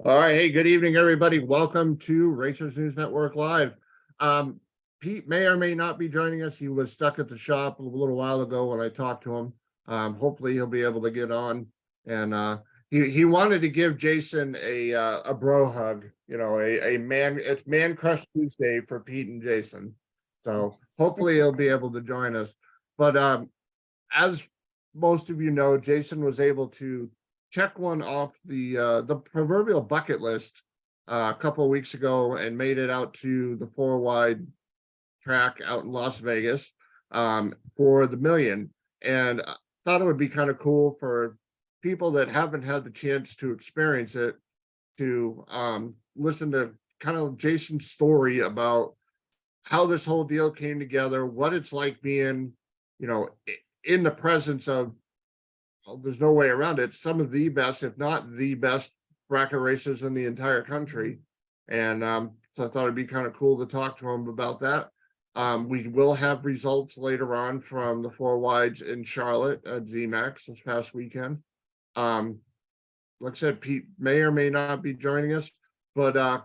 All right. Hey, good evening, everybody. Welcome to Racers News Network Live. Um, Pete may or may not be joining us. He was stuck at the shop a little while ago when I talked to him. Hopefully he'll be able to get on. And he wanted to give Jason a bro hug, a man. It's Man Crush Tuesday for Pete and Jason. So hopefully he'll be able to join us. But as most of you know, Jason was able to check one off the proverbial bucket list a couple of weeks ago and made it out to the four wide track out in Las Vegas for the million. And I thought it would be kind of cool for people that haven't had the chance to experience it to listen to kind of Jason's story about how this whole deal came together, what it's like being, you know, in the presence of, well, there's no way around it, some of the best, if not the best bracket racers in the entire country. And so I thought it'd be kind of cool to talk to him about that. We will have results later on from the four wides in Charlotte at ZMAX this past weekend. Like I said, Pete may or may not be joining us, but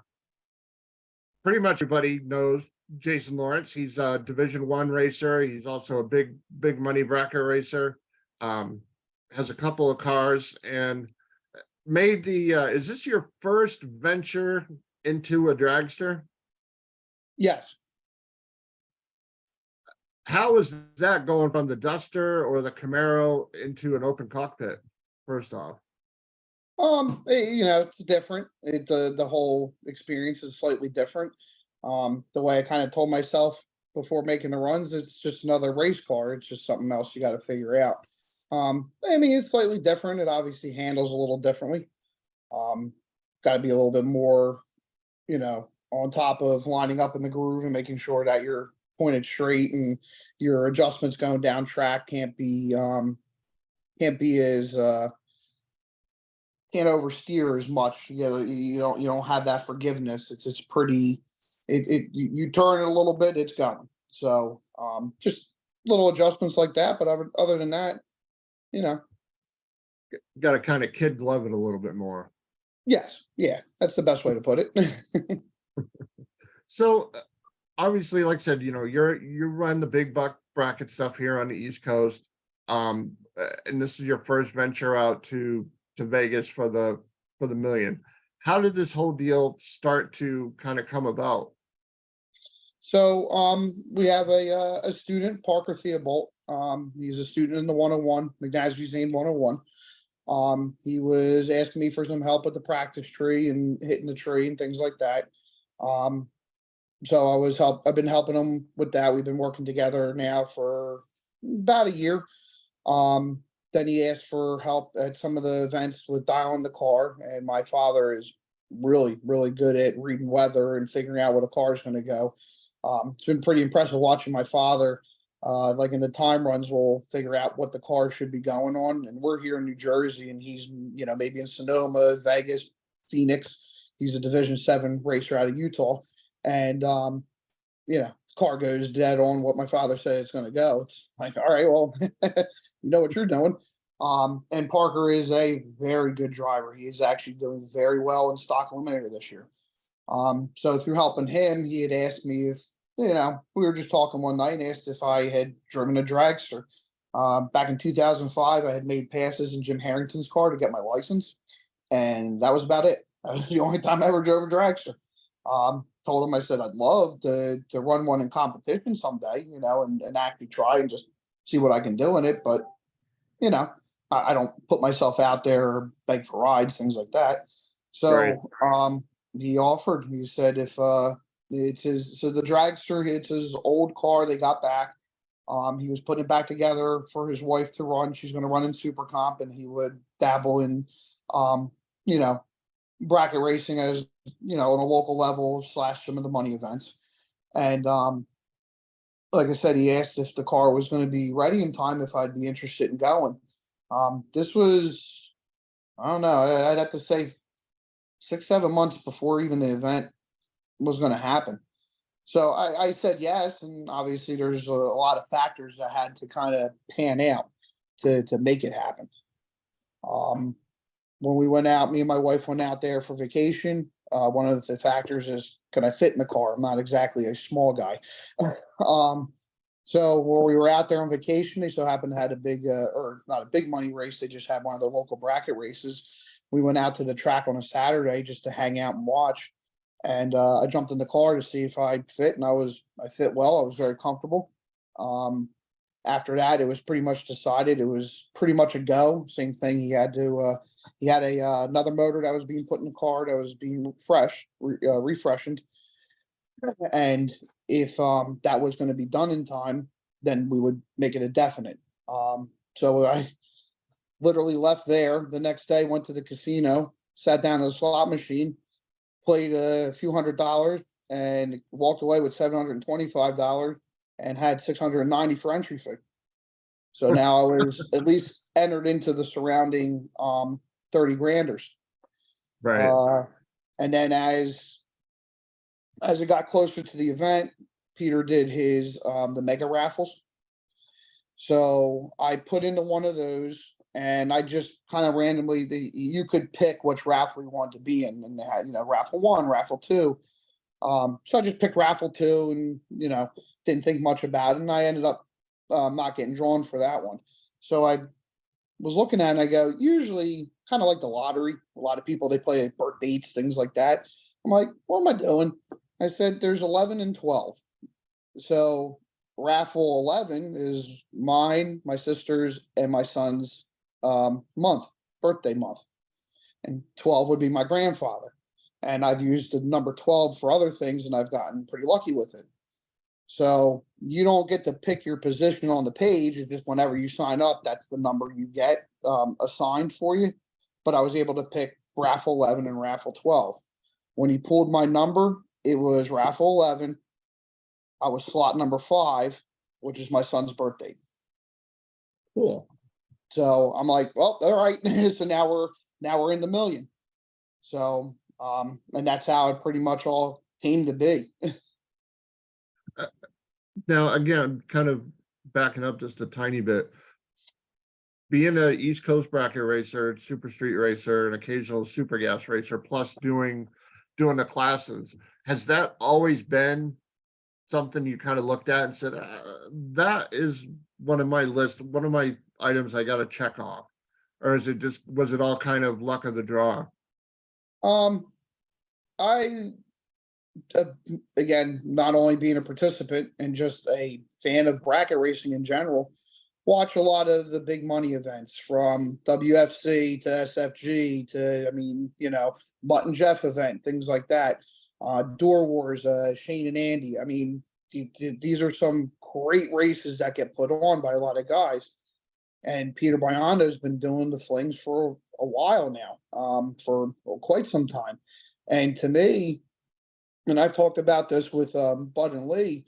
pretty much everybody knows Jason Lawrence. He's a Division I racer. He's also a big money bracket racer. Has a couple of cars and made the. Is this your first venture into a dragster? Yes. How is that going from the Duster or the Camaro into an open cockpit? First off, It's different. The whole experience is slightly different. The way I kind of told myself before making the runs, it's just another race car. It's just something else you got to figure out. It's slightly different. It obviously handles a little differently. Got to be a little bit more, on top of lining up in the groove and making sure that you're pointed straight and your adjustments going down track can't be as can't oversteer as much. You don't have that forgiveness. It's pretty. You turn it a little bit, it's gone. So just little adjustments like that. But other than that, got to kind of kid glove it a little bit more. yes, yeah, that's the best way to put it. So obviously, like I said, you run the big buck bracket stuff here on the East Coast. And this is your first venture out to Vegas for the million. How did this whole deal start to kind of come about? So we have a student, Parker Theobald. He's a student in the 101, McNasby's named 101. He was asking me for some help with the practice tree and hitting the tree and things like that. So I've been helping him with that. We've been working together now for about a year. Then he asked for help at some of the events with dialing the car, and my father is really, really good at reading weather and figuring out where the car is going to go. It's been pretty impressive watching my father. Like in the time runs, we'll figure out what the car should be going on. And we're here in New Jersey, and he's, maybe in Sonoma, Vegas, Phoenix. He's a Division 7 racer out of Utah. And, the car goes dead on what my father said it's going to go. It's like, all right, well, you know what you're doing. And Parker is a very good driver. He is actually doing very well in stock eliminator this year. So through helping him, he had asked me if, we were just talking one night and asked if I had driven a dragster. Back in 2005, I had made passes in Jim Harrington's car to get my license. And that was about it. That was the only time I ever drove a dragster. Told him, I said, I'd love to run one in competition someday, and actually try and just see what I can do in it. But, I don't put myself out there or beg for rides, things like that. So, Right. He offered. He said if it's his, so the dragster, it's his old car they got back. He was putting it back together for his wife to run. She's going to run in Super Comp, and he would dabble in, you know, bracket racing as on a local level / some of the money events. And like I said, he asked if the car was going to be ready in time, if I'd be interested in going. This was, I don't know, I'd have to say 6-7 months before even the event was going to happen. So I said yes, and obviously there's a lot of factors that had to kind of pan out to make it happen. when we went out, me and my wife went out there for vacation. One of the factors is, can I fit in the car? I'm not exactly a small guy. Um, so while we were out there on vacation, they so happened to had a big, or not a big money race. They just had one of the local bracket races. We went out to the track on a Saturday just to hang out and watch. And I jumped in the car to see if I'd fit, and I fit well. I was very comfortable. After that, it was pretty much decided. It was pretty much a go. Same thing. He had another motor that was being put in the car that was being refreshened. And if that was going to be done in time, then we would make it a definite. So I literally left there the next day, went to the casino, sat down at a slot machine, played a few $100, and walked away with $725 and had 690 for entry fee. So now I was at least entered into the surrounding 30 granders. Right. And then as it got closer to the event, Peter did his the mega raffles. So I put into one of those, and I just kind of randomly you could pick which raffle you want to be in, and they had, raffle 1, raffle 2. So I just picked raffle 2, and didn't think much about it, and I ended up not getting drawn for that one. So I was looking at it and I go, usually kind of like the lottery. A lot of people, they play birth dates, things like that. I'm like, what am I doing? I said, there's 11 and 12. So raffle 11 is mine, my sister's, and my son's birthday month. And 12 would be my grandfather. And I've used the number 12 for other things, and I've gotten pretty lucky with it. So you don't get to pick your position on the page. It's just whenever you sign up, that's the number you get assigned for you. But I was able to pick raffle 11 and raffle 12. When he pulled my number, it was raffle 11. I was slot number 5, which is my son's birthday. Cool. So I'm like, well, all right. So now we're in the million. So and that's how it pretty much all came to be. Now, again, kind of backing up just a tiny bit, being an East Coast bracket racer, super street racer, an occasional super gas racer, plus doing the classes, has that always been something you kind of looked at and said, that is one of my list, one of my items I got to check off? Or was it all kind of luck of the draw? I again, not only being a participant and just a fan of bracket racing in general, watch a lot of the big money events from WFC to SFG to, Mutt and Jeff event, things like that. Door Wars, Shane and Andy. I mean, these are some great races that get put on by a lot of guys. And Peter Biondo has been doing the flings for a while now, for quite some time. And to me, and I've talked about this with Bud and Lee,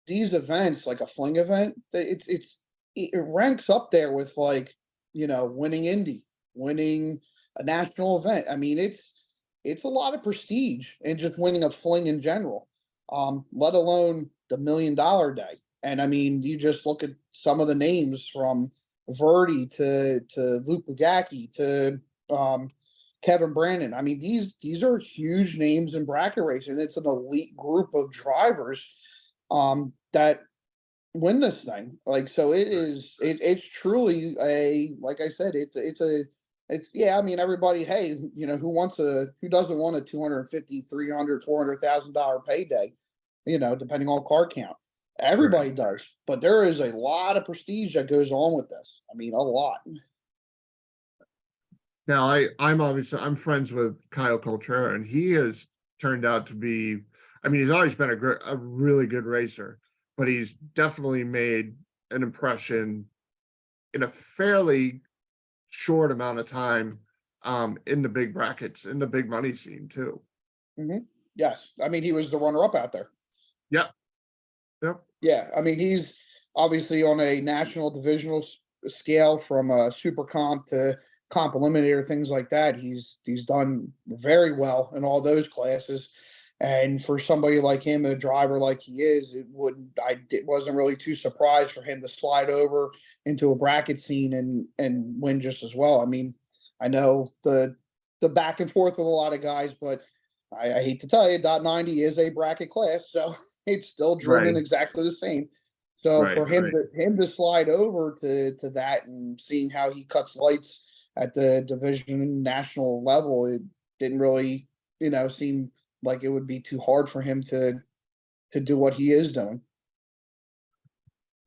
these events, like a fling event, it ranks up there with winning Indy, winning a national event. I mean, it's a lot of prestige in just winning a fling in general, let alone the $1 Million Day. And I mean, you just look at some of the names from Verdi to Luke Bugacki to Kevin Brandon. I mean, these are huge names in bracket racing. It's an elite group of drivers that win this thing. So it's truly like I said, I mean, everybody, hey, who doesn't want a $250,000, $300,000, $400,000 payday, depending on card count. Everybody does, but there is a lot of prestige that goes on with this. I mean, a lot. Now, I'm friends with Kyle Coltrera, and he has turned out to be, I mean, he's always been a really good racer, but he's definitely made an impression in a fairly short amount of time in the big brackets, in the big money scene too. Mm-hmm. Yes. I mean, he was the runner-up out there. Yep. Yeah. I mean, he's obviously on a national divisional scale from super comp to comp eliminator, things like that. He's done very well in all those classes. And for somebody like him, a driver like he is, it wasn't really too surprised for him to slide over into a bracket scene and win just as well. I mean, I know the back and forth with a lot of guys, but I hate to tell you, dot 90 is a bracket class, so it's still driven Right, exactly the same. So right, for him right. to slide over to that and seeing how he cuts lights at the division national level, it didn't really, seem like it would be too hard for him to do what he is doing.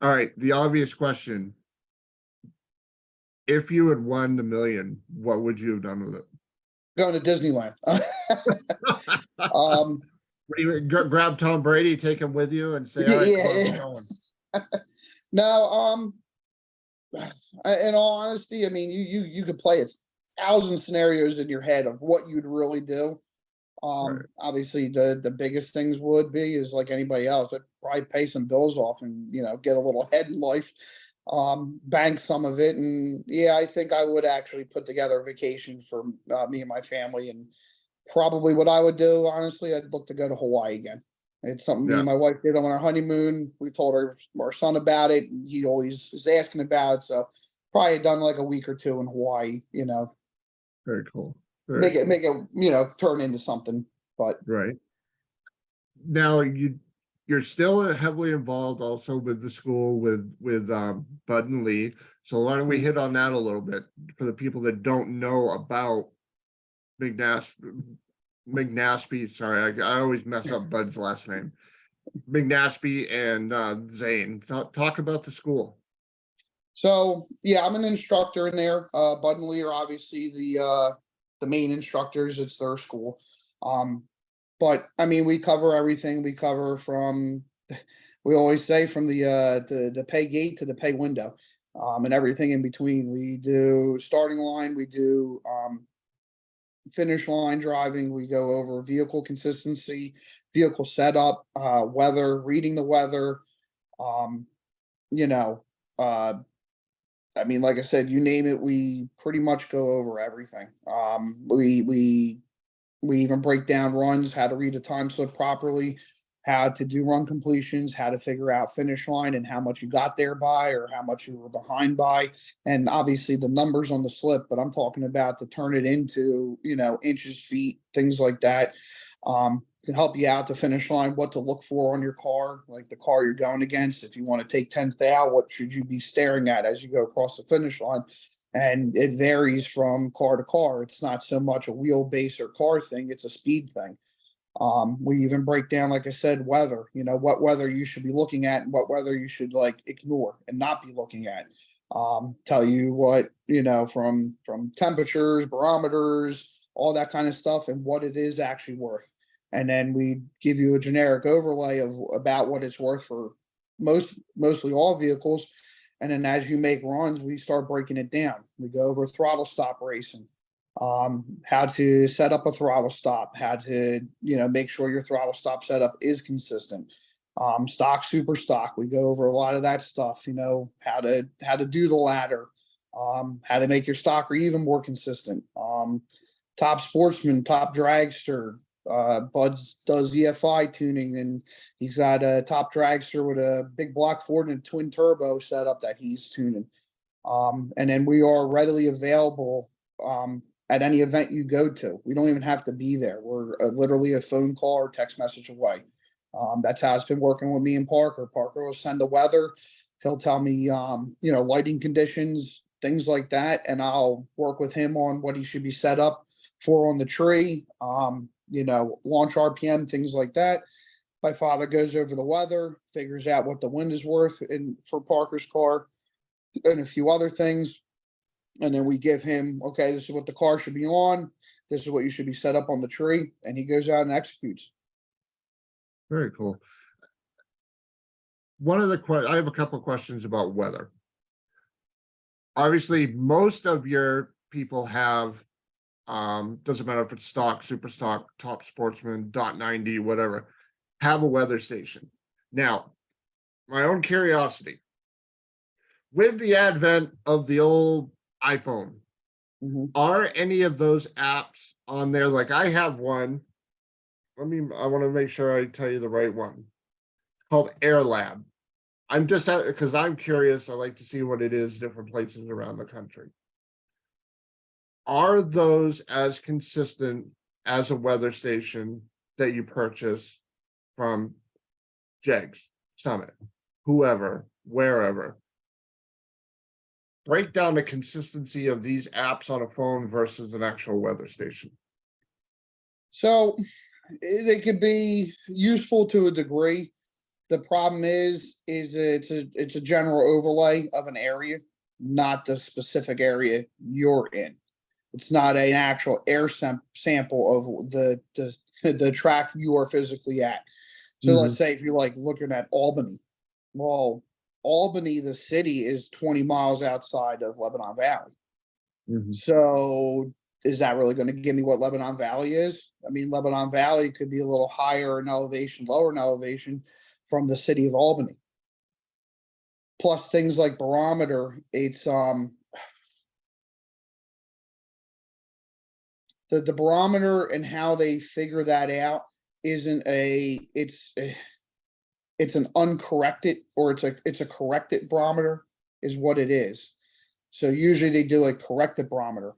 All right, the obvious question. If you had won the million, what would you have done with it? Going to Disneyland. um, Grab Tom Brady, take him with you, and say, "All right, come on, we're yeah. going." No, in all honesty, I mean, you could play 1,000 scenarios in your head of what you'd really do. Right, Obviously, the biggest things would be is like anybody else, I'd probably pay some bills off and get a little ahead in life, bank some of it, and yeah, I think I would actually put together a vacation for me and my family, and probably what I would do, honestly, I'd look to go to Hawaii again. It's something me yeah, and my wife did on our honeymoon. We told our son about it, and he always is asking about it. So probably done like a week or two in Hawaii. very cool, very Make it cool. make it turn into something. But Right now, you're still heavily involved also with the school with Bud and Lee. So why don't we mm, hit on that a little bit for the people that don't know about McNash McNaspy. Sorry, I always mess up Bud's last name. McNaspy and Zane. Talk about the school. so yeah, I'm an instructor in there. Bud and Lee are obviously the main instructors. It's their school. Um, but I mean, we cover everything. We cover from we always say from the pay gate to the pay window, and everything in between. We do starting line. We do finish line driving. We go over vehicle consistency, vehicle setup, weather, reading the weather. Um, you know, uh, I mean, like I said, you name it, we pretty much go over everything. We even break down runs, how to read a time slip properly, how to do run completions, how to figure out finish line and how much you got there by or how much you were behind by. And obviously the numbers on the slip, but I'm talking about to turn it into, inches, feet, things like that. To help you out the finish line, what to look for on your car, like the car you're going against. If you want to take 10th out, what should you be staring at as you go across the finish line? And it varies from car to car. It's not so much a wheelbase or car thing; it's a speed thing. We even break down, like I said, weather. What weather you should be looking at and what weather you should like ignore and not be looking at. Tell you what from temperatures, barometers, all that kind of stuff, and what it is actually worth. And then we give you a generic overlay of about what it's worth for mostly all vehicles, and then as you make runs, we start breaking it down. We go over throttle stop racing, how to set up a throttle stop, how to, make sure your throttle stop setup is consistent. Stock, super stock. We go over a lot of that stuff, how to do the ladder, how to make your stocker even more consistent. Top sportsman, top dragster. Buds does EFI tuning, and he's got a top dragster with a big block Ford and a twin turbo setup that he's tuning. And then we are readily available at any event you go to. We don't even have to be there. We're literally a phone call or text message away. That's how it's been working with me and Parker. Parker will send the weather. He'll tell me, lighting conditions, things like that, and I'll work with him on what he should be set up for on the tree. Launch RPM, things like that. My father goes over the weather, figures out what the wind is worth in for Parker's car, and a few other things. And then we give him, okay, this is what the car should be on. This is what you should be set up on the tree. And he goes out and executes. Very cool. I have a couple of questions about weather. Obviously, most of your people have doesn't matter if it's stock, super stock, top sportsman, dot 90, whatever, have a weather station. Now, my own curiosity, with the advent of the old iPhone, Mhm. are any of those apps on there? Like I have one. I want to make sure I tell you the right one. It's called AirLab. I'm just because I'm curious. I like to see what it is different places around the country. are those as consistent as a weather station that you purchase from Jegs, Summit, whoever, wherever? Break down the consistency of these apps on a phone versus an actual weather station. So they could be useful to a degree. The problem is it's a general overlay of an area, not the specific area you're in. It's not an actual sample of the track you are physically at. So let's say if you're like looking at Albany, well, Albany, the city, is 20 miles outside of Lebanon Valley. Mhm. So is that really going to give me what Lebanon Valley is? I mean, Lebanon Valley could be a little higher in elevation, lower in elevation from the city of Albany. Plus things like barometer, it's the barometer and how they figure that out isn't a it's an uncorrected, or it's a corrected barometer is what it is. So usually they do a corrected barometer.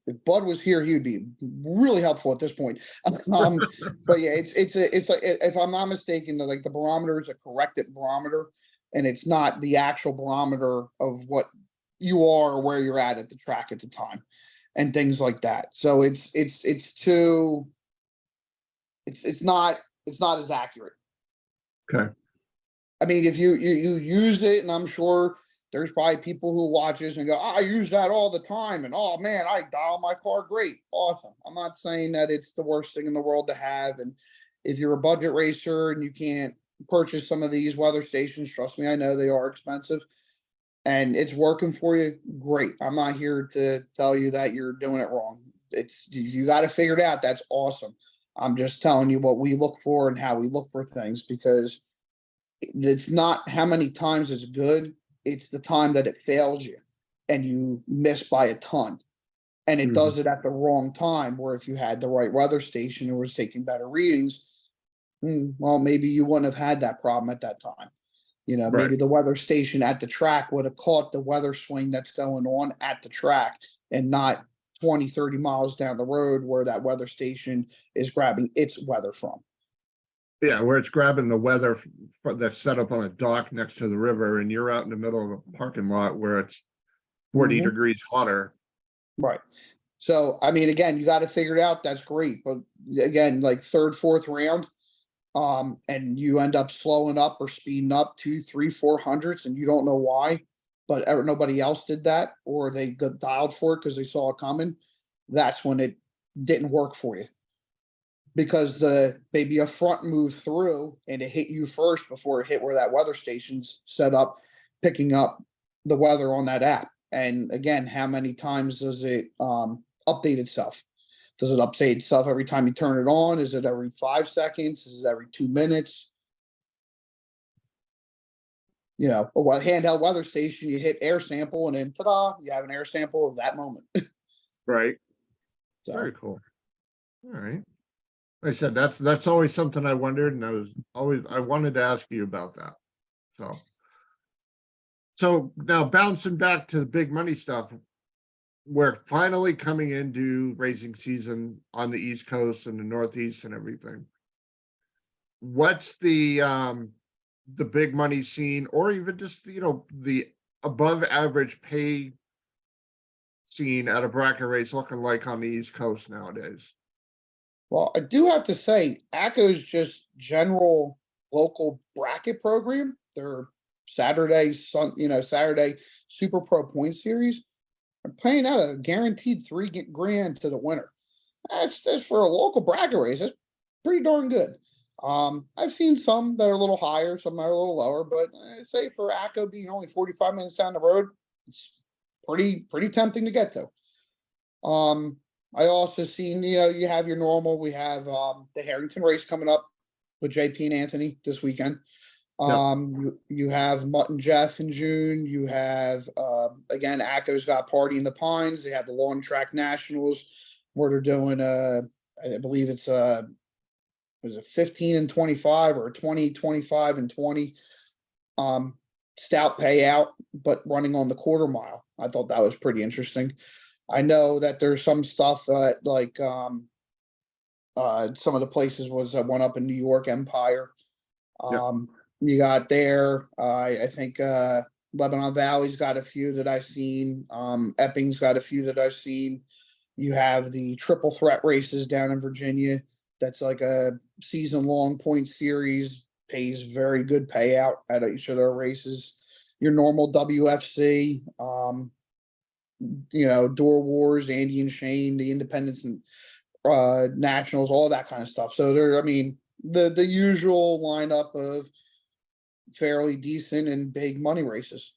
If Bud was here, he would be really helpful at this point. But yeah, it's like, if I'm not mistaken, like the barometer is a corrected barometer, and it's not the actual barometer of what you are or where you're at the track at the time, and things like that. So it's not as accurate. Okay. I mean, if you used it, and I'm sure there's probably people who watch this and go, I use that all the time, and oh man, I dial my car great, awesome. I'm not saying that it's the worst thing in the world to have, and if you're a budget racer and you can't purchase some of these weather stations, trust me, I know they are expensive, and it's working for you, great. I'm not here to tell you that you're doing it wrong. It's you got to figure it out. That's awesome. I'm just telling you what we look for and how we look for things, because it's not how many times it's good, it's the time that it fails you and you miss by a ton. And it does it at the wrong time, where if you had the right weather station or was taking better readings, well, maybe you wouldn't have had that problem at that time. You know, Right. maybe the weather station at the track would have caught the weather swing that's going on at the track, and not 20, 30 miles down the road where that weather station is grabbing its weather from. Yeah, where it's grabbing the weather that's set up on a dock next to the river, and you're out in the middle of a parking lot where it's 40 Mhm. degrees hotter. Right. So, I mean, again, you got to figure it out. That's great. But again, like third, fourth round, and you end up slowing up or speeding up 2, 3, 400s, and you don't know why, but nobody else did that, or they got dialed for it because they saw it coming. That's when it didn't work for you, because maybe a front moved through and it hit you first before it hit where that weather station's set up, picking up the weather on that app. And again, how many times does it update itself? Does it update itself every time you turn it on? Is it every 5 seconds? Is it every 2 minutes? You know, a handheld weather station, you hit air sample, and then ta-da, you have an air sample of that moment. Right. So Very cool. All right. Like I said, that's always something I wondered, and I wanted to ask you about that. So now bouncing back to the big money stuff, we're finally coming into racing season on the East Coast and the Northeast and everything. What's the big money scene, or even just the above average pay scene at a bracket race looking like on the East Coast nowadays? well, I do have to say, ACCO's just general local bracket program. Their Saturday Super Pro Point Series are paying out a guaranteed $3 grand to the winner. That's for a local bracket race. That's pretty darn good. I've seen some that are a little higher, some that are a little lower, but I say for ACCO being only 45 minutes down the road, it's pretty tempting to get to. I also seen, you have your normal. We have the Harrington race coming up with JP and Anthony this weekend. Yep. You have Mutt and Jeff in June. You have again, ACCO's got Party in the Pines. They have the Long Track Nationals where they're doing I believe it's was it 15 and 25 or 20, 25 and 20 stout payout, but running on the quarter mile. I thought that was pretty interesting. I know that there's some stuff that some of the places was one up in New York Empire. Yep. You got there. I think Lebanon Valley's got a few that I've seen. Epping's got a few that I've seen. You have the triple threat races down in Virginia. That's like a season long point series, pays very good payout at each of their races. Your normal WFC, Door Wars, Andy and Shane, the Independents and Nationals, all that kind of stuff. So I mean, the usual lineup of fairly decent and big money races.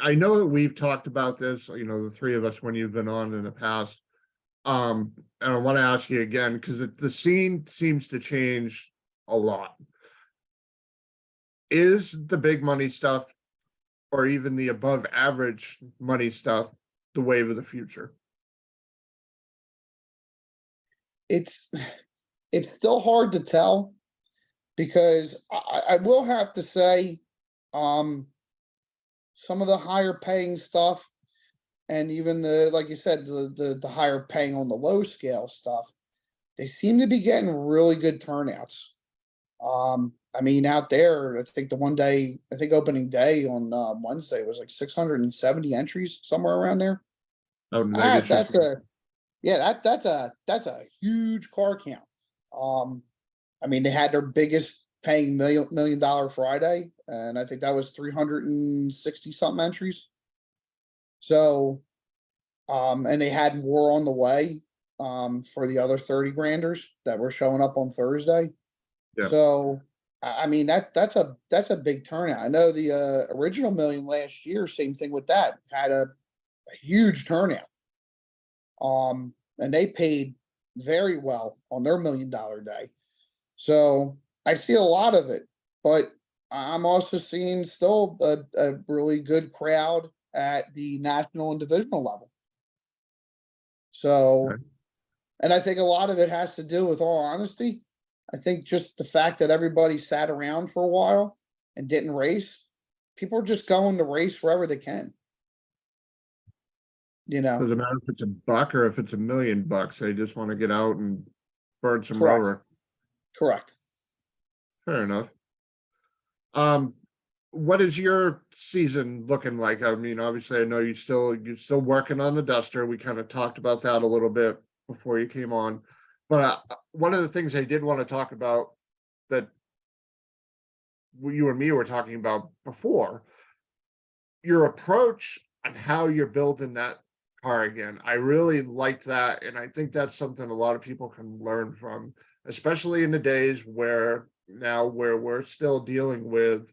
I know that we've talked about this, the three of us when you've been on in the past. And I want to ask you again, because the scene seems to change a lot. Is the big money stuff, or even the above average money stuff, the wave of the future? It's still hard to tell, because I will have to say, some of the higher paying stuff, and even like you said, the higher paying on the low scale stuff, they seem to be getting really good turnouts. I mean, out there, I think opening day on Wednesday was like 670 entries, somewhere around there. Oh, that gets That's you. that's a huge car count. I mean, they had their biggest paying million dollar Friday, and I think that was 360 something entries. So, and they had more on the way for the other 30 granders that were showing up on Thursday. Yeah. So, I mean, that's a big turnout. I know the original million last year, same thing with that, had a huge turnout. And they paid very well on their $1 million day. So I see a lot of it, but I'm also seeing still a really good crowd at the national and divisional level. So, Okay. and I think a lot of it has to do with, all honesty, I think just the fact that everybody sat around for a while and didn't race, people are just going to race wherever they can. Doesn't matter if it's $1 or if it's $1,000,000. They just want to get out and burn some Correct. rubber. Correct. Fair enough. What is your season looking like? I mean, obviously, I know you're still working on the Duster. We kind of talked about that a little bit before you came on. But one of the things I did want to talk about that you and me were talking about before, your approach and how you're building that car again. I really liked that, and I think that's something a lot of people can learn from, especially in the days where we're still dealing with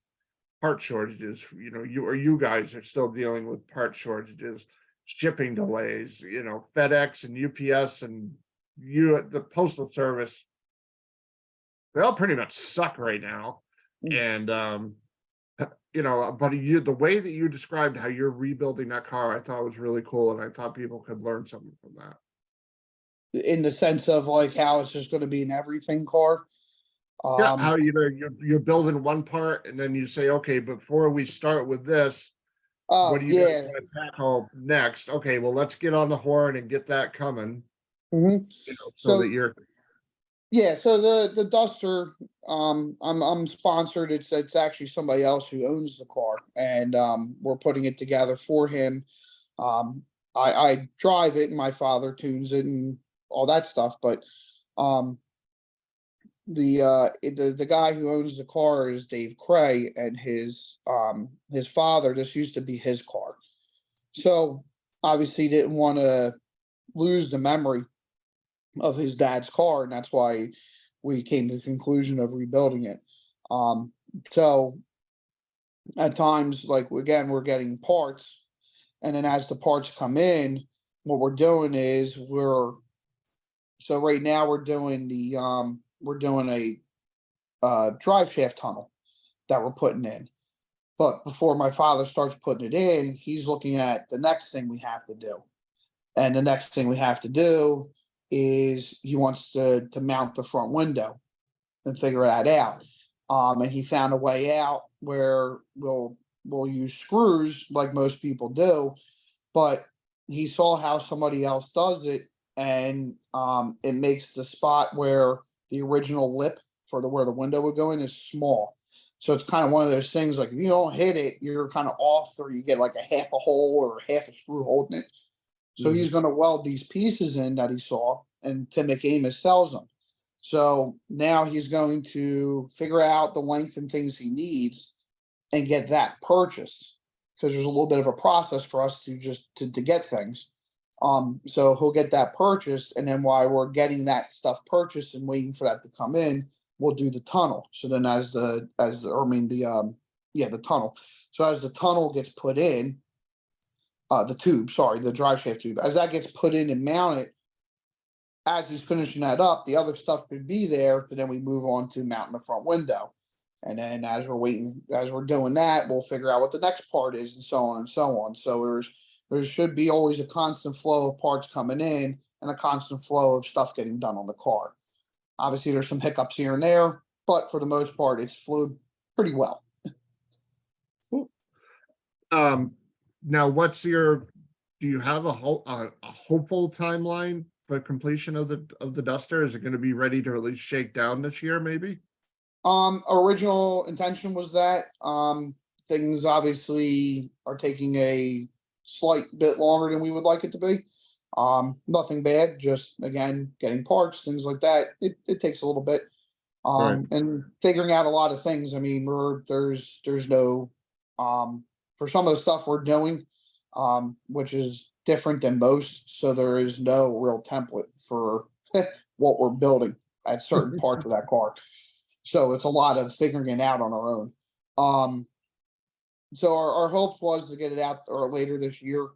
part shortages. You guys are still dealing with part shortages, shipping delays, FedEx and UPS and the postal service, they all pretty much suck right now. And but the way that you described how you're rebuilding that car, I thought was really cool, and I thought people could learn something from that. In the sense of like how it's just going to be an everything car. Yeah, how you're building one part, and then you say, okay, before we start with this, what do you guys want to tackle next? Okay, well, let's get on the horn and get that coming. So that you're. Yeah, so the Duster, I'm sponsored. It's actually somebody else who owns the car, and we're putting it together for him. I drive it, and my father tunes it and all that stuff. But the guy who owns the car is Dave Cray, and his father, this used to be his car. So obviously didn't want to lose the memory of his dad's car, and that's why we came to the conclusion of rebuilding it. So at times, like again, we're getting parts, and then as the parts come in, what we're doing is so right now we're doing a drive shaft tunnel that we're putting in. But before my father starts putting it in, he's looking at the next thing we have to do. And the next thing we have to do is he wants to mount the front window and figure that out. And he found a way out where we'll use screws like most people do, but he saw how somebody else does it, and it makes the spot where the original lip for the where the window would go in is small. So it's kind of one of those things like if you don't hit it, you're kind of off, or you get like a half a hole or half a screw holding it. So Mhm. he's going to weld these pieces in that he saw, and Tim McAmis sells them. So now he's going to figure out the length and things he needs and get that purchased, because there's a little bit of a process for us to just to get things. So he'll get that purchased, and then while we're getting that stuff purchased and waiting for that to come in, we'll do the tunnel. So then or I mean the tunnel. So as the tunnel gets put in, the tube, sorry, the drive shaft tube, as that gets put in and mounted, as he's finishing that up, the other stuff could be there, but then we move on to mounting the front window. And then as we're doing that, we'll figure out what the next part is, and so on and so on. So there should be always a constant flow of parts coming in and a constant flow of stuff getting done on the car. Obviously, there's some hiccups here and there, but for the most part, it's flowed pretty well. Um, now do you have a hopeful timeline for completion of the Duster? Is it gonna be ready to at least shake down this year, maybe? Original intention was that, things obviously are taking a slight bit longer than we would like it to be. Nothing bad, just again, getting parts, things like that. It takes a little bit. Right. And figuring out a lot of things. I mean, there's no, for some of the stuff we're doing, which is different than most. So there is no real template for what we're building at certain parts of that car. So it's a lot of figuring it out on our own. Um, so our hopes was to get it out or later this year.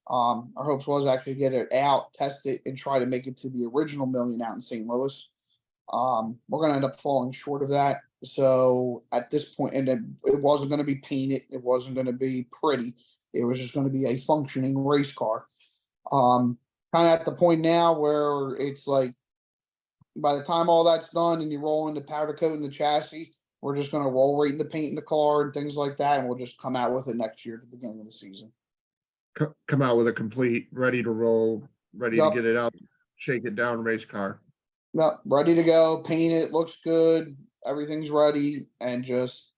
Our hopes was actually get it out, test it, and try to make it to the original million out in St. Louis. We're going to end up falling short of that. So at this point, and it wasn't going to be painted, it wasn't going to be pretty. It was just going to be a functioning race car. Kind of at the point now where it's like by the time all that's done and you roll into powder coat in the chassis, we're just going to roll right into painting the car and things like that, and we'll just come out with it next year at the beginning of the season. Come out with a complete, ready to roll, ready to Yep, get it out, shake it down race car. yep, ready to go. Paint it, looks good. Everything's ready, and just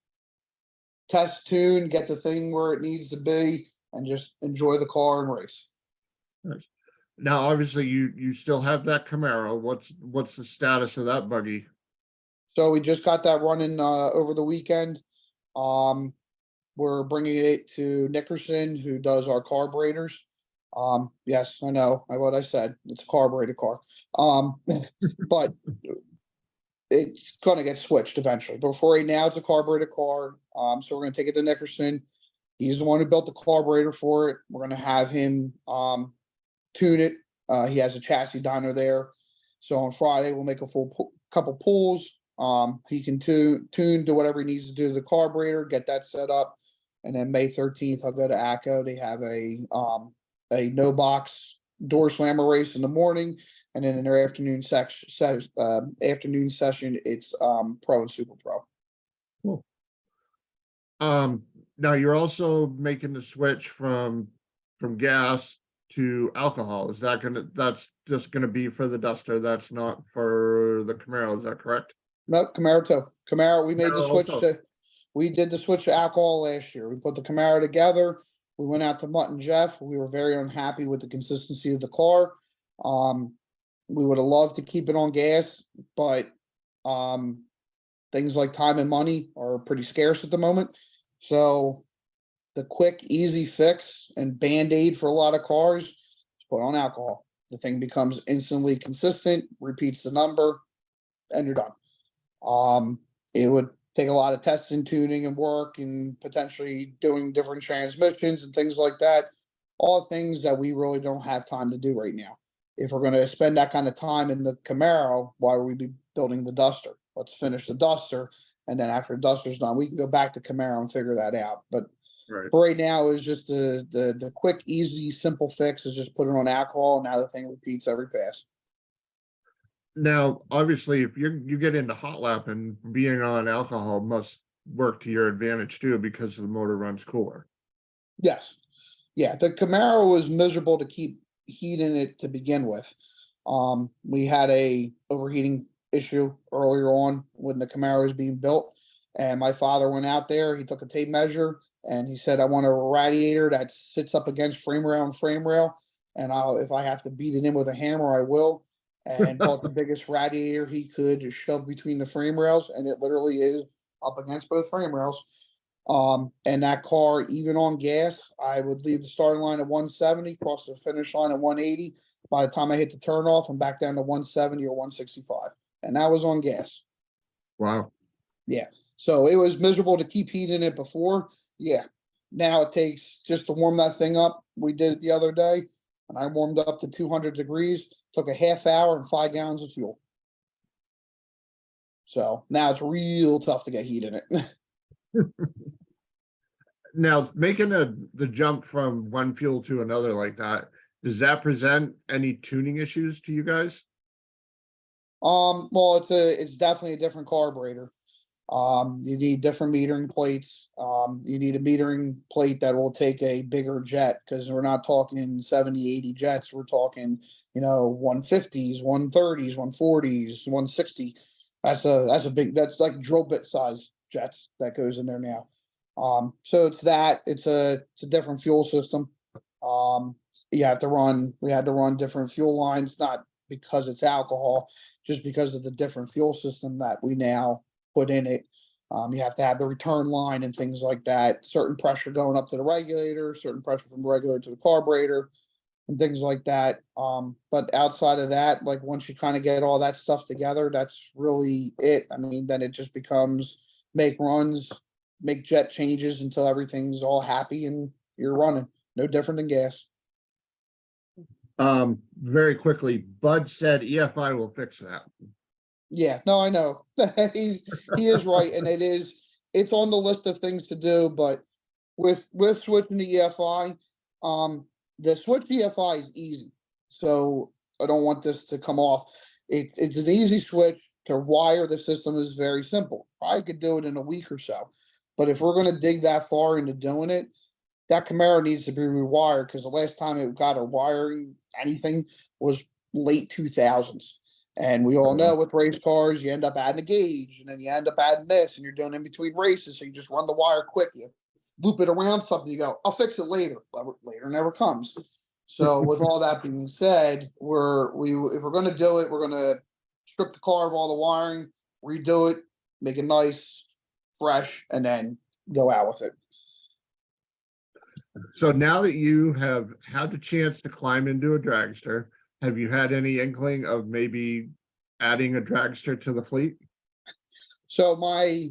test tune, get the thing where it needs to be, and just enjoy the car and race. Nice. Now, obviously, you still have that Camaro. What's the status of that buggy? So we just got that running over the weekend. Um, we're bringing it to Nickerson, who does our carburetors. Yes, I know what I said. It's a carburetor car. But it's going to get switched eventually. But for right now, it's a carburetor car. So we're going to take it to Nickerson. He's the one who built the carburetor for it. We're going to have him tune it. He has a chassis dyno there. So on Friday, we'll make a couple pulls. He can tune, do whatever he needs to do to the carburetor, get that set up. And then May 13th, I'll go to ACO. They have a no box door slammer race in the morning. And then in their afternoon afternoon session, it's pro and super pro. Cool. Now you're also making the switch from gas to alcohol. That's just gonna be for the Duster. That's not for the Camaro. Is that correct? No, Camaro too. Camaro, we made the Camaro switch also. we did the switch to alcohol last year. We put the Camaro together. We went out to Mutt and Jeff. We were very unhappy with the consistency of the car. We would have loved to keep it on gas, but things like time and money are pretty scarce at the moment. So the quick, easy fix and band-aid for a lot of cars is put on alcohol. The thing becomes instantly consistent, repeats the number, and you're done. It would take a lot of testing, tuning, and work, and potentially doing different transmissions and things like that. All things that we really don't have time to do right now. If we're going to spend that kind of time in the Camaro, why would we be building the Duster? Let's finish the Duster, and then after the Duster's done, we can go back to Camaro and figure that out. But Right. for right now, is just the quick, easy, simple fix is just put it on alcohol, and now the thing repeats every pass. Now, obviously, if you get into hot lap, and being on alcohol must work to your advantage too, because the motor runs cooler. Yes. Yeah, the Camaro was miserable to keep heat in it to begin with. We had a overheating issue earlier on when the Camaro was being built, and my father went out there. He took a tape measure and he said, "I want a radiator that sits up against frame rail and frame rail, and I'll if I have to beat it in with a hammer, I will." And bought the biggest radiator he could shove between the frame rails, and it literally is up against both frame rails. And that car, even on gas, I would leave the starting line at 170, cross the finish line at 180. By the time I hit the turnoff, I'm back down to 170 or 165. And that was on gas. Wow. Yeah. So it was miserable to keep heat in it before. Yeah. Now it takes just to warm that thing up. We did it the other day, and I warmed up to 200 degrees, took a half hour and 5 gallons of fuel. So now it's real tough to get heat in it. Now, making the jump from one fuel to another like that, does that present any tuning issues to you guys? Well, it's definitely a different carburetor. You need different metering plates. You need a metering plate that will take a bigger jet, because we're not talking 70, 80 jets. We're talking, 150s, 130s, 140s, 160. That's a big, that's like drill bit size jets that goes in there now. So it's a different fuel system. We had to run different fuel lines, not because it's alcohol, just because of the different fuel system that we now put in it. You have to have the return line and things like that, certain pressure going up to the regulator, certain pressure from the regulator to the carburetor, and things like that. But outside of that, like once you kind of get all that stuff together, that's really it. I mean, then it just becomes make runs, make jet changes until everything's all happy and you're running. No different than gas. Very quickly, Bud said EFI will fix that. Yeah, no, I know. He is right, and it's on the list of things to do, but with switching to EFI, the switch to EFI is easy. So I don't want this to come off. It's an easy switch. To wire the system is very simple. I could do it in a week or so. But if we're gonna dig that far into doing it, that Camaro needs to be rewired, because the last time it got a wiring anything was late 2000s. And we all know with race cars, you end up adding a gauge, and then you end up adding this, and you're doing in between races. So you just run the wire quick, you loop it around something, you go, I'll fix it later. Later never comes. So with all that being said, if we're going to do it, we're going to strip the car of all the wiring, redo it, make it nice, fresh, and then go out with it. So now that you have had the chance to climb into a dragster, have you had any inkling of maybe adding a dragster to the fleet? So my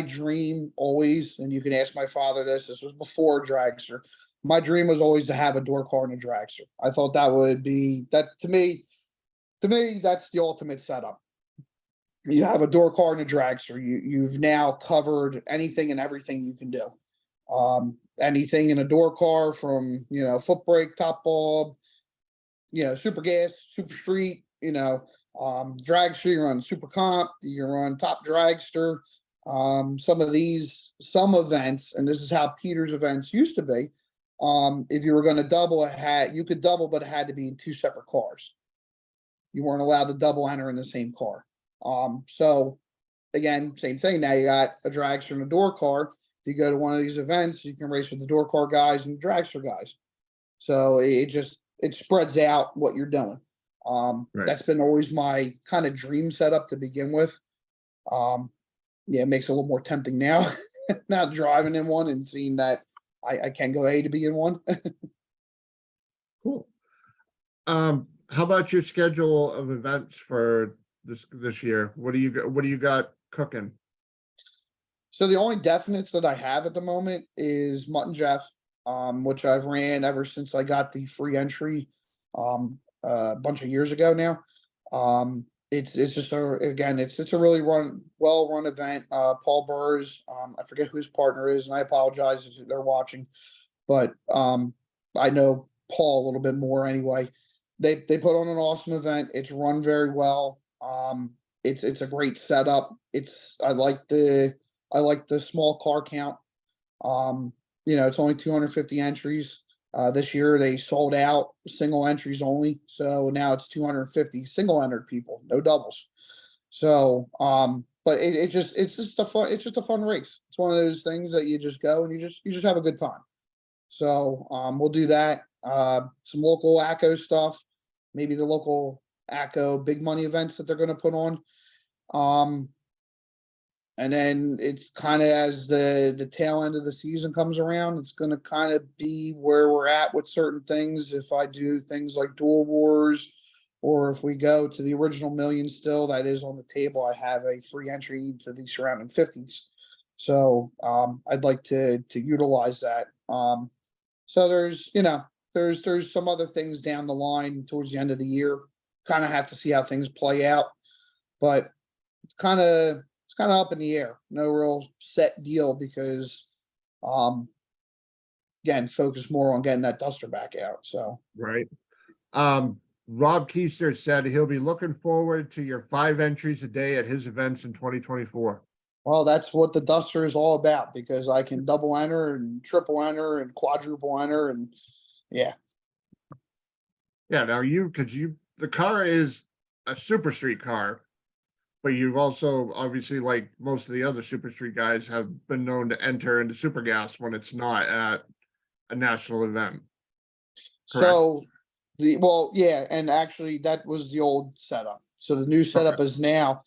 dream always, and you can ask my father this was before dragster. My dream was always to have a door car and a dragster. I thought that would be that to me, that's the ultimate setup. You have a door car and a dragster. You've now covered anything and everything you can do. Anything in a door car, from foot brake, top bulb, super gas, super street, dragster, you run super comp, you run top dragster. Some events, and this is how Peter's events used to be. If you were going to double, you could double, but it had to be in two separate cars. You weren't allowed to double enter in the same car. So again, same thing. Now you got a dragster and a door car. If you go to one of these events, you can race with the door car guys and the dragster guys. So it spreads out what you're doing. Right. That's been always my kind of dream setup to begin with. Yeah, it makes it a little more tempting now, not driving in one and seeing that I can go A to B in one. Cool. How about your schedule of events for this year? What do you got cooking? So the only definites that I have at the moment is Mutt and Jeff, which I've ran ever since I got the free entry a bunch of years ago now. It's just it's a really well run event. Paul Burrs, I forget who his partner is, and I apologize if they're watching, but I know Paul a little bit more anyway. They put on an awesome event. It's run very well. It's a great setup. I like the small car count. it's only 250 entries. This year they sold out single entries only, so now it's 250 single entered people, no doubles. So, but it's just a fun race. It's one of those things that you just go and you just have a good time. So, we'll do that. Some local ACO stuff, maybe the local ACO big money events that they're going to put on. Um, and then it's kind of as the tail end of the season comes around, it's going to kind of be where we're at with certain things. If I do things like Duel Wars, or if we go to the original million still, that is on the table. I have a free entry to the surrounding 50s. So I'd like to utilize that. So there's some other things down the line towards the end of the year. Kind of have to see how things play out, but it's kind of up in the air. No real set deal because, again, focus more on getting that duster back out. So Right. Rob Keister said he'll be looking forward to your 5 entries a day at his events in 2024. well, that's what the duster is all about because I can double enter and triple enter and quadruple enter and yeah. Yeah, now the car is a super street car, but you've also obviously, like most of the other super street guys, have been known to enter into super gas when it's not at a national event. Correct. So yeah, and actually that was the old setup. So the new setup is now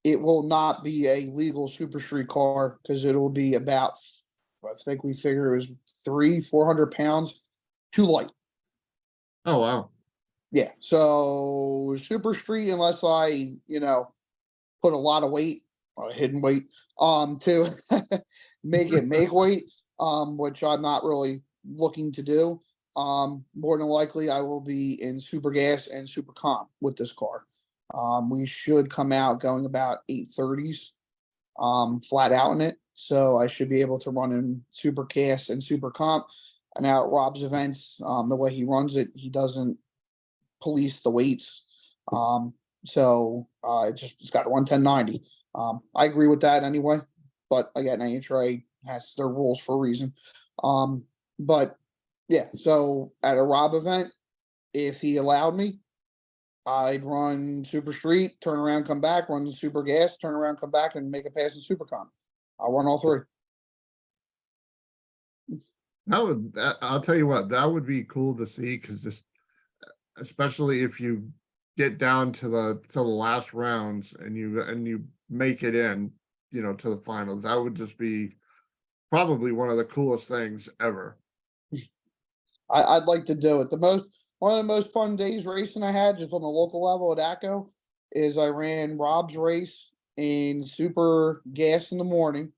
it will not be a legal super street car because it'll be about I think we figure it was 400 pounds too light. Oh wow. Yeah. So super street, unless I, put a lot of weight, or hidden weight, to make it make weight, which I'm not really looking to do. More than likely I will be in super gas and super comp with this car. We should come out going about 830s, flat out in it. So I should be able to run in super gas and super comp. And now at Rob's events, the way he runs it, he doesn't police the weights. It's got a 110/90. I agree with that anyway, but again, AHRA has their rules for a reason. But yeah, so at a Rob event, if he allowed me, I'd run super street, turn around, come back, run the super gas, turn around, come back, and make a pass in super comp. I'll run all 3. I'll tell you what, that would be cool to see because just especially if you get down to the last rounds and you make it in, to the finals, that would just be probably one of the coolest things ever. I'd like to do it. One of the most fun days racing I had just on the local level at ACO is I ran Rob's race in super gas in the morning,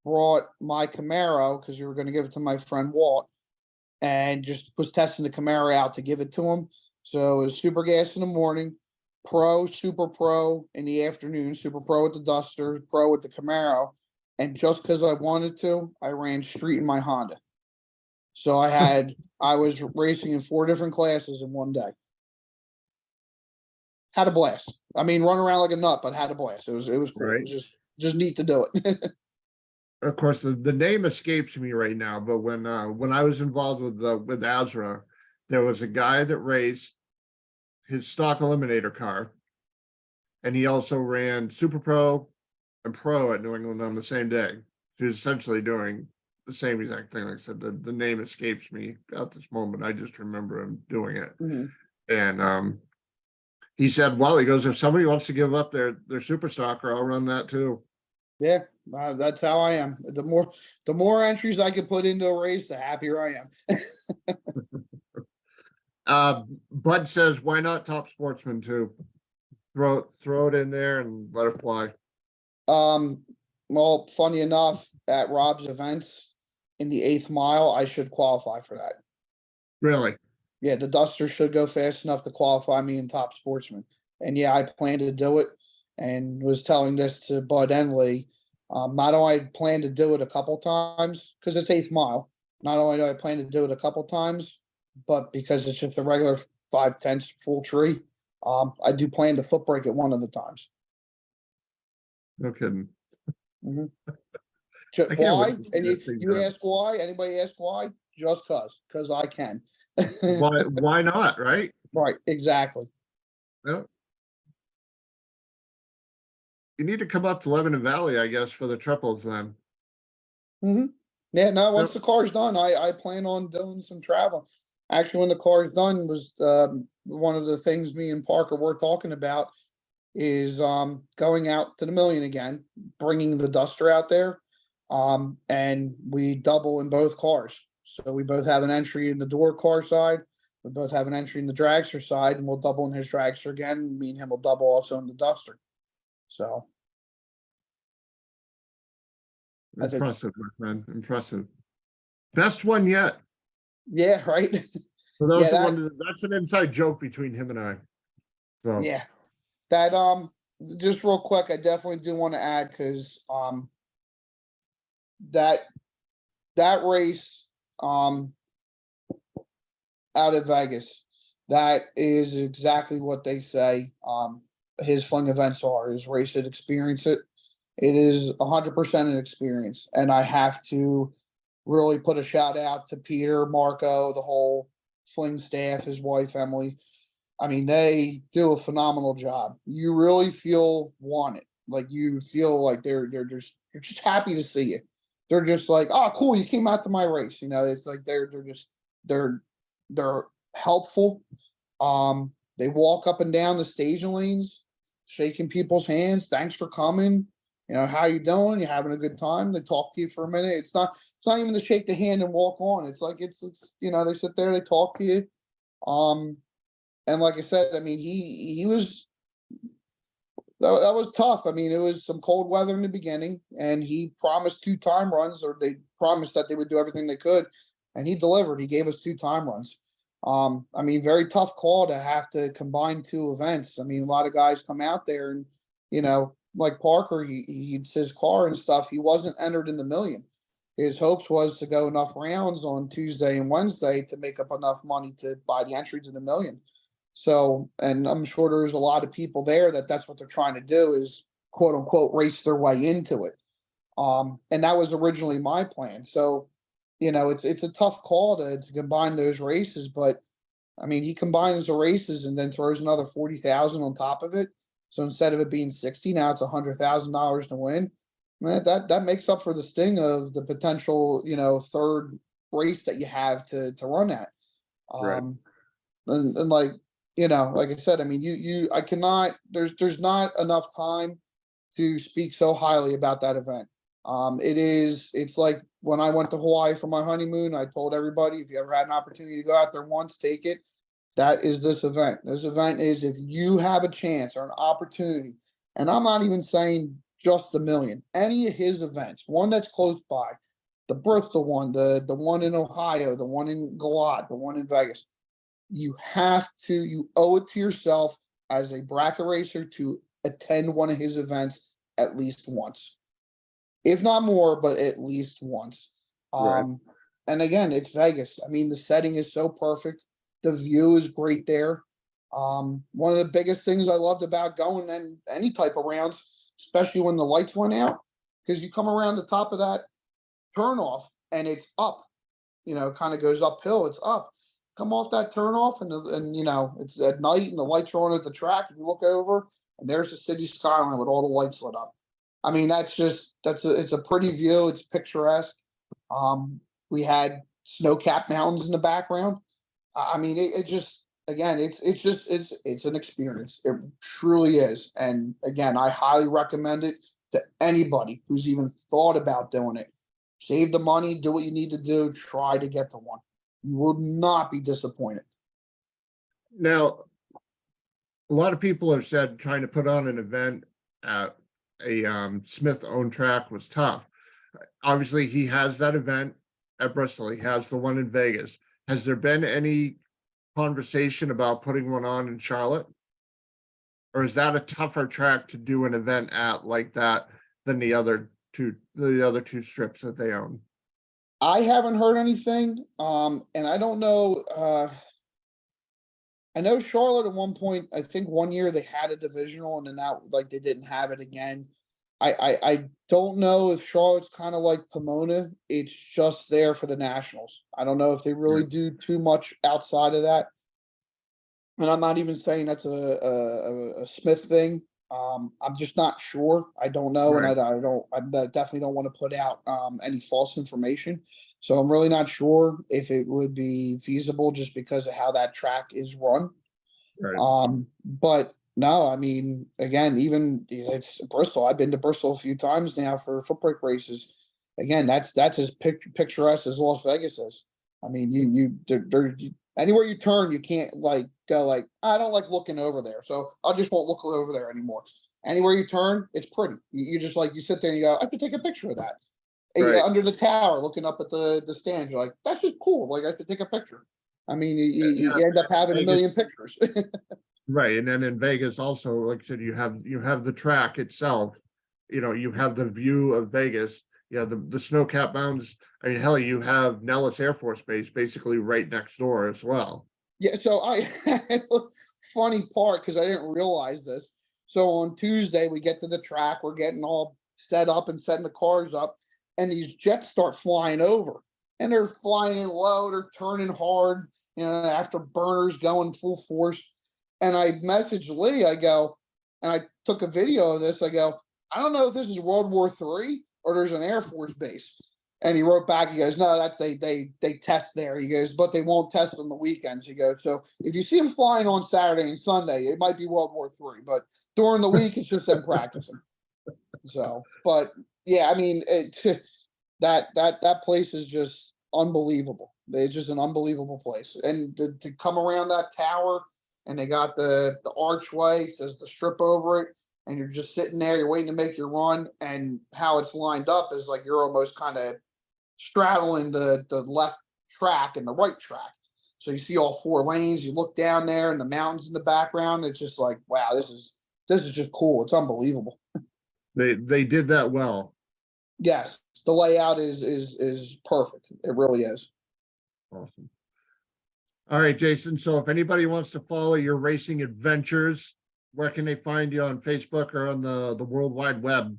brought my Camaro because we were going to give it to my friend Walt, and just was testing the Camaro out to give it to him. So it was super gas in the morning, pro, super pro in the afternoon, super pro with the Duster, pro with the Camaro. And just because I wanted to, I ran street in my Honda. So I was racing in 4 different classes in one day. Had a blast. I mean, run around like a nut, but had a blast. It was cool. Right. It was just neat to do it. Of course, the name escapes me right now, but when I was involved with Azra, there was a guy that raced his stock eliminator car, and he also ran Super Pro and Pro at New England on the same day. He was essentially doing the same exact thing. Like I said, the name escapes me at this moment. I just remember him doing it. Mm-hmm. And he said, well, he goes, if somebody wants to give up their super stalker, I'll run that too. Yeah, that's how I am. The more entries I can put into a race, the happier I am. Bud says, why not Top Sportsman too? Throw it in there and let it fly. Well, funny enough, at Rob's events in the 8th mile, I should qualify for that. Really? Yeah, the Duster should go fast enough to qualify me in Top Sportsman. And yeah, I plan to do it and was telling this to Bud Enley. Not only I plan to do it a couple times because it's 8th mile. Not only do I plan to do it a couple times, but because it's just a regular 5/10 full tree, I do plan to foot brake it one of the times. No kidding. Mhm. I can't Why? wait to see And that thing you done. ask why? Anybody ask why? Just cause I can. Why not, right? Right, exactly. Yep. You need to come up to Lebanon Valley, I guess, for the triples then. Yeah, no, once Yep. the car's done, I plan on doing some travel. Actually, when the car's done was, one of the things me and Parker were talking about is, going out to the Million again, bringing the Duster out there. And we double in both cars. So we both have an entry in the door car side. We both have an entry in the dragster side, and we'll double in his dragster again. Me and him will double also in the Duster. So I think, Impressive, my friend. Impressive. Best one yet. yeah, right. For Yeah, those that that, wonder, that's an inside joke between him and I. So yeah, that, just real quick, I definitely do want to add because, that that race, um, out of Vegas, that is exactly what they say. His fling events are is race it, experience it. It is 100% an experience, and I have to really put a shout out to Peter, Marco, the whole fling staff, his wife Emily. I mean, they do a phenomenal job. You really feel wanted. Like you feel like they're just happy to see you. They're just like, oh, cool, you came out to my race. You know, it's like they're just they're they're helpful. They walk up and down the staging lanes, shaking people's hands. Thanks for coming. You know, how you doing? You having a good time? They talk to you for a minute. It's not even to shake the hand and walk on. It's like it's you know, they sit there, they talk to you. Um, and like I said, I mean, he was that was tough. I mean, it was some cold weather in the beginning, and he promised 2 time runs, or they promised that they would do everything they could, and he delivered. He gave us 2 time runs. I mean, very tough call to have to combine 2 events. I mean, a lot of guys come out there and, you know, like Parker, it's his car and stuff. He wasn't entered in the Million. His hopes was to go enough rounds on Tuesday and Wednesday to make up enough money to buy the entries in the Million. So, and I'm sure there's a lot of people there that's what they're trying to do is quote unquote race their way into it. And that was originally my plan. So, you know, it's a tough call to combine those races, but I mean, he combines the races and then throws another 40,000 on top of it. So instead of it being 60, now it's $100,000 to win. That makes up for the sting of the potential, you know, third race that you have to run at. right. Um, and like, you know, like I said, I mean, I cannot, there's not enough time to speak so highly about that event. It's like when I went to Hawaii for my honeymoon, I told everybody, if you ever had an opportunity to go out there once, take it. That is this event. This event is if you have a chance or an opportunity, and I'm not even saying just the Million, any of his events, one that's close by, the Bristol one, the one in Ohio, the one in Galat, the one in Vegas, you owe it to yourself as a bracket racer to attend one of his events at least once, if not more, but at least once. Right. And again, it's Vegas. I mean, the setting is so perfect. The view is great there. One of the biggest things I loved about going in any type of rounds, especially when the lights went out, because you come around the top of that turnoff and it's up, you know, kind of goes uphill. It's up. Come off that turnoff and you know it's at night and the lights are on at the track. And you look over and there's the city skyline with all the lights lit up. I mean, it's a pretty view. It's picturesque. We had snow-capped mountains in the background. I mean, it just again, it's an experience. It truly is. And again, I highly recommend it to anybody who's even thought about doing it. Save the money, do what you need to do, try to get to one. You will not be disappointed. Now, a lot of people have said trying to put on an event at a Smith owned track was tough. Obviously, he has that event at Bristol. He has the one in Vegas. Has there been any conversation about putting one on in Charlotte? Or is that a tougher track to do an event at like that than the other two strips that they own? I haven't heard anything. And I don't know. I know Charlotte at one point, I think one year they had a divisional and then that like they didn't have it again. I don't know if Charlotte's kind of like Pomona. It's just there for the Nationals. I don't know if they really Right. do too much outside of that. And I'm not even saying that's a Smith thing. I'm just not sure. I don't know, and Right. I definitely don't want to put out any false information. So I'm really not sure if it would be feasible just because of how that track is run. Right. But no, I mean, again, even it's Bristol. I've been to Bristol a few times now for foot brake races. Again, that's as picturesque as Las Vegas is. I mean, anywhere you turn, you can't like go like I don't like looking over there, so I just won't look over there anymore. Anywhere you turn, it's pretty. You just like you sit there and you go, I should take a picture of that. Right. Under the tower, looking up at the stand, you're like, that's just cool. Like I should take a picture. I mean, Yeah. you end up having a Vegas. million pictures. Right. And then in Vegas also, like I said, you have the track itself. You have the view of Vegas. Yeah, the snow cap mountains. I mean, hell, you have Nellis Air Force Base basically right next door as well. Yeah, so funny part because I didn't realize this. So on Tuesday we get to the track, we're getting all set up and setting the cars up, and these jets start flying over, and they're flying in low, they're turning hard, after burners going full force. And I messaged Lee, I go, and I took a video of this. I go, I don't know if this is World War III or there's an Air Force base. And he wrote back, he goes, no, that's they test there. He goes, but they won't test on the weekends. He goes, so if you see them flying on Saturday and Sunday, it might be World War III, but during the week it's just them practicing. So, but yeah, I mean, that place is just unbelievable. It's just an unbelievable place, and to come around that tower, and they got the archway, says the strip over it, and you're just sitting there, you're waiting to make your run, and how it's lined up is like you're almost kind of straddling the left track and the right track. So you see all four lanes. You look down there and the mountains in the background. It's just like, wow, this is just cool. It's unbelievable. They did that well. Yes, the layout is perfect. It really is. Awesome. All right, Jason. So if anybody wants to follow your racing adventures, where can they find you on Facebook or on the World Wide Web?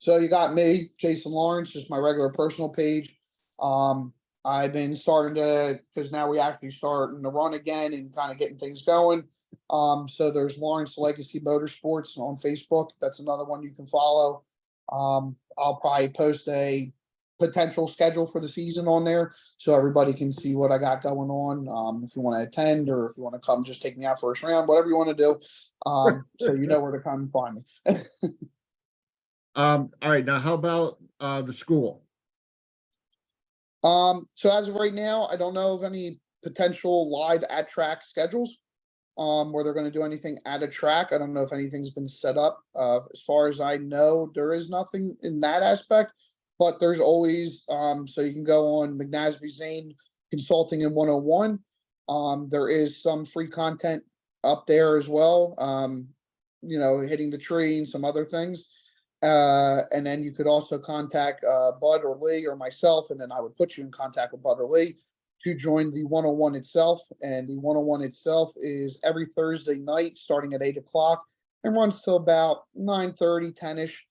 So you got me, Jason Lawrence, just my regular personal page. I've been starting to because now we actually starting to run again and kind of getting things going. So there's Lawrence Legacy Motorsports on Facebook. That's another one you can follow. I'll probably post a potential schedule for the season on there so everybody can see what I got going on. If you want to attend or if you want to come, just take me out first round, whatever you want to do. So you know where to come and find me. All right, now how about the school? So as of right now, I don't know of any potential live at track schedules. Where they're going to do anything at a track. I don't know if anything's been set up. As far as I know, there is nothing in that aspect, but there's always, so you can go on McNasby Zane Consulting in 101. There is some free content up there as well. Hitting the tree and some other things. And then you could also contact Bud or Lee or myself, and then I would put you in contact with Bud or Lee to join the 101 itself. And the 101 itself is every Thursday night starting at 8 o'clock and runs till about 9:30, 10-ish.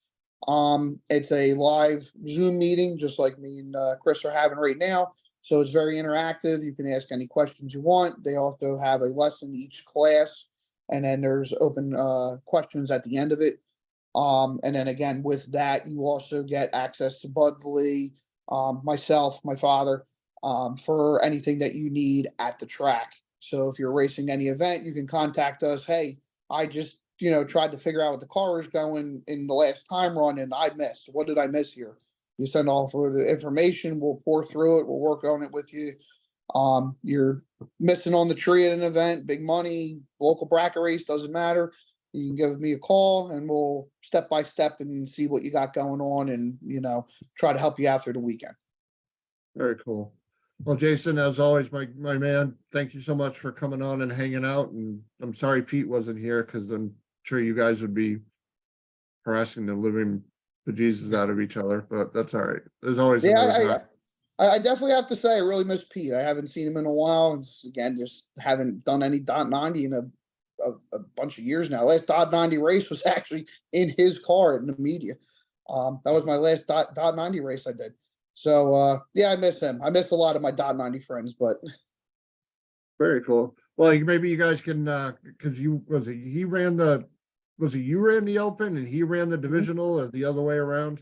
It's a live Zoom meeting, just like me and Chris are having right now. So it's very interactive. You can ask any questions you want. They also have a lesson each class, and then there's open questions at the end of it. And then again, with that, you also get access to Bud Lee, myself, my father, for anything that you need at the track. So if you're racing any event, you can contact us. Hey, I just, tried to figure out what the car is going in the last time run and I missed. What did I miss here? You send all the information. We'll pour through it. We'll work on it with you. You're missing on the tree at an event, big money, local bracket race, doesn't matter. You can give me a call and we'll step by step and see what you got going on and, try to help you out through the weekend. Very cool. Well, Jason, as always, my man, thank you so much for coming on and hanging out. And I'm sorry Pete wasn't here because I'm sure you guys would be harassing the living bejesus out of each other, but that's all right. There's always another time. I definitely have to say I really miss Pete. I haven't seen him in a while. Again, just haven't done any .90 in a bunch of years now. Last Dot 90 race was actually in his car in the media. That was my last Dot 90 race I did. So yeah, I miss him. I missed a lot of my Dot 90 friends, but Very cool. Well, maybe you guys can, because you ran the open and he ran the divisional or the other way around?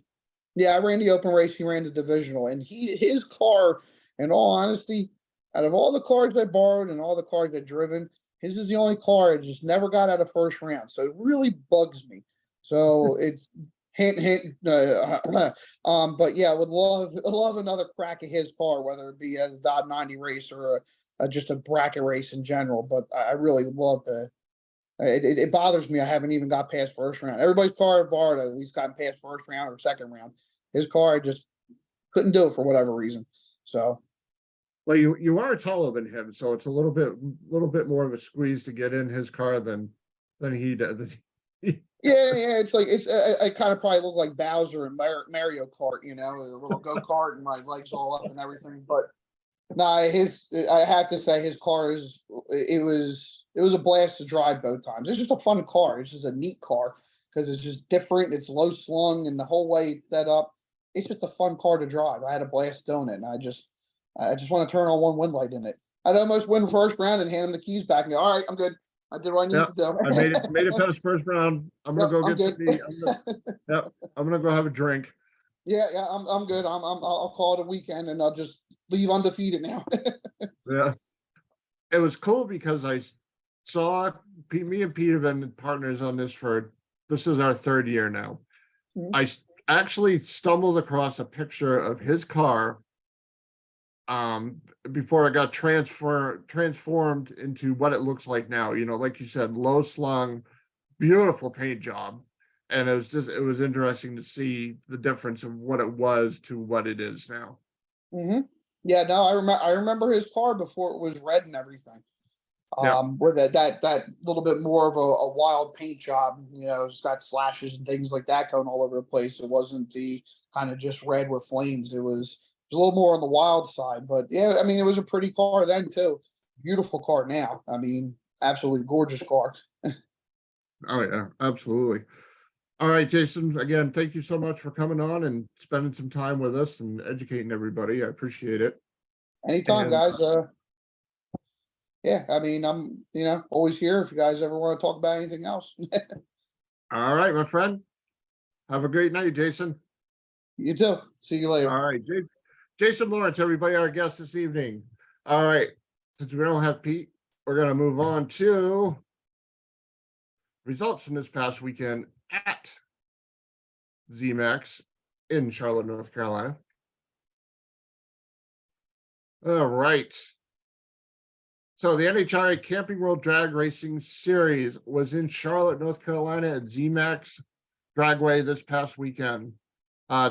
yeah, I ran the open race. He ran the divisional, and his car. In all honesty, out of all the cars I borrowed and all the cars I've driven, his is the only car that just never got out of first round. So it really bugs me. So it's hint hint. But yeah, I would love another crack at his car, whether it be a Dodge 90 race or just a bracket race in general. But I really would love to. It bothers me. I haven't even got past first round. Everybody's car I've borrowed at least gotten past first round or second round. His car, I just couldn't do it for whatever reason. So Well, you are taller than him, so it's a little bit more of a squeeze to get in his car than he does. yeah, it's like I kind of probably look like Bowser in Mario Kart, a little go kart and my legs all up and everything. But nah, I have to say his car it was a blast to drive both times. It's just a fun car. It's just a neat car because it's just different. It's low slung and the whole way it's set up. It's just a fun car to drive. I had a blast doing it, and I just want to turn on one wind light in it. I'd almost win first round and hand him the keys back and go, all right, I'm good. I did what I needed Yep, to do. I made it past first round. I'm gonna Yep, go I'm get good. something. Yep, I'm gonna go have a drink. Yeah, I'm good. I'll call it a weekend and I'll just leave undefeated now. Yeah, it was cool because I saw me and Pete have been partners on this is our third year now. Mhm. I actually stumbled across a picture of his car before it got transformed into what it looks like now. Like you said, low slung, beautiful paint job. And it was interesting to see the difference of what it was to what it is now. Yeah, no, I remember his car before it was red and everything. Yeah. With that little bit more of a wild paint job, it's got slashes and things like that going all over the place. It wasn't the kind of just red with flames. It was a little more on the wild side, but yeah, I mean, it was a pretty car then too. Beautiful car now. I mean, absolutely gorgeous car. Oh yeah, absolutely. All right, Jason, again, thank you so much for coming on and spending some time with us and educating everybody. I appreciate it. Anytime, And guys. Yeah, I mean, I'm always here if you guys ever want to talk about anything else. all right, my friend, have a great night, Jason. You too. See you later. All right, Jason Lawrence, everybody, our guest this evening. All right, since we don't have Pete, we're going to move on to results from this past weekend at ZMAX in Charlotte, North Carolina. All right. So the NHRA Camping World Drag Racing Series was in Charlotte, North Carolina at ZMAX Dragway this past weekend.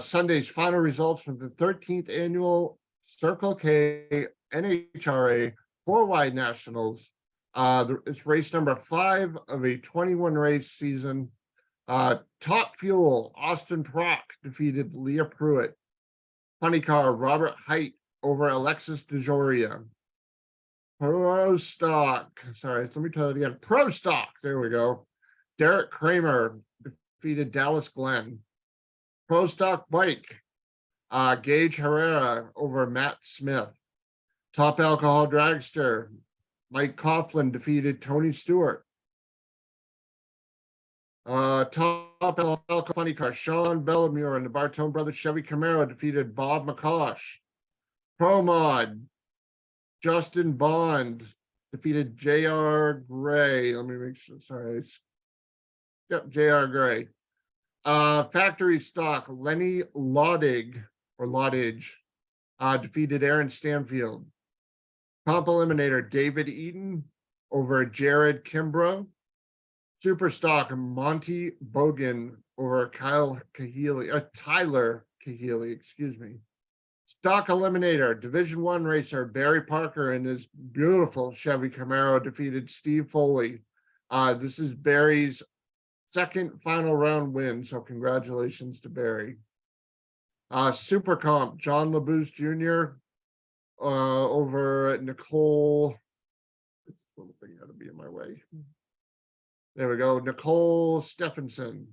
Sunday's final results from the 13th annual Circle K NHRA 4-wide nationals. It's race number 5 of a 21 race season. Top Fuel, Austin Prock defeated Leah Pruitt. Funny Car, Robert Height over Alexis DeJoria. Pro Stock, sorry, let me tell it again. Pro Stock, there we go. Derek Kramer defeated Dallas Glenn. Pro Stock Bike, Gage Herrera over Matt Smith. Top Alcohol Dragster, Mike Coughlin defeated Tony Stewart. Top Alcohol Funny Car, Sean Bellemure and the Bartone Brothers Chevy Camaro defeated Bob McCosh. Pro Mod, Justin Bond defeated J.R. Gray. Let me make sure. Sorry. Yep, J.R. Gray. Factory Stock, Lenny Laudig defeated Aaron Stanfield. Comp Eliminator, David Eaton over Jared Kimbrough. Super Stock, Monty Bogan over Tyler Kahili, excuse me. Stock Eliminator, Division 1 racer Barry Parker and his beautiful Chevy Camaro defeated Steve Foley. This is Barry's second final round win, so congratulations to Barry. Super Comp, John LaBooze Jr. Over Nicole. This little thing got to be in my way. There we go. Nicole Stephenson.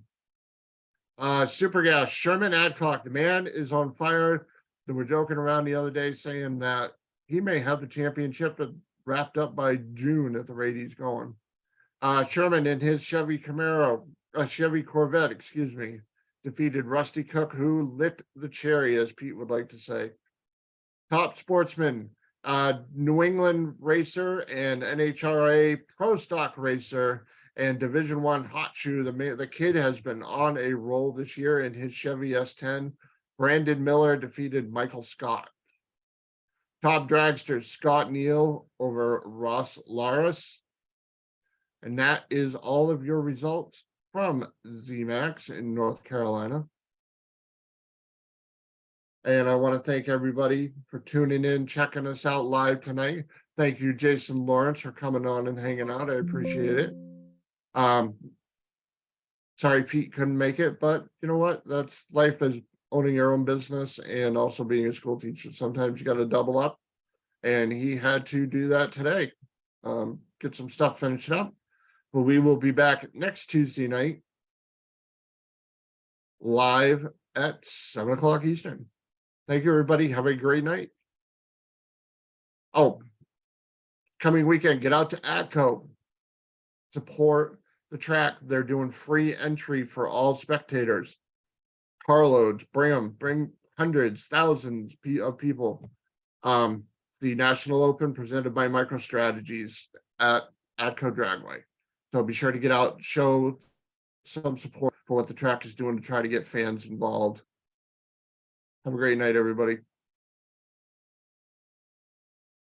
Super Gas, Sherman Adcock. The man is on fire. They were joking around the other day saying that he may have the championship wrapped up by June at the rate he's going. Sherman in his Chevy Corvette, excuse me, defeated Rusty Cook, who lit the cherry, as Pete would like to say. Top Sportsman, New England racer and NHRA Pro Stock racer and Division I hot shoe. The kid has been on a roll this year in his Chevy S10. Brandon Miller defeated Michael Scott. Top dragster, Scott Neal over Ross Laris. And that is all of your results from ZMAX in North Carolina. And I want to thank everybody for tuning in, checking us out live tonight. Thank you, Jason Lawrence, for coming on and hanging out. I appreciate it. Sorry Pete couldn't make it, but you know what? That's life, as owning your own business and also being a school teacher. Sometimes you got to double up, and he had to do that today. Get some stuff finished up. But we will be back next Tuesday night, live at 7:00 Eastern. Thank you, everybody. Have a great night. Oh, coming weekend, get out to ATCO. Support the track. They're doing free entry for all spectators. Carloads, bring hundreds, thousands of people. The National Open presented by MicroStrategies at ATCO Dragway. So be sure to get out, show some support for what the track is doing to try to get fans involved. Have a great night, everybody.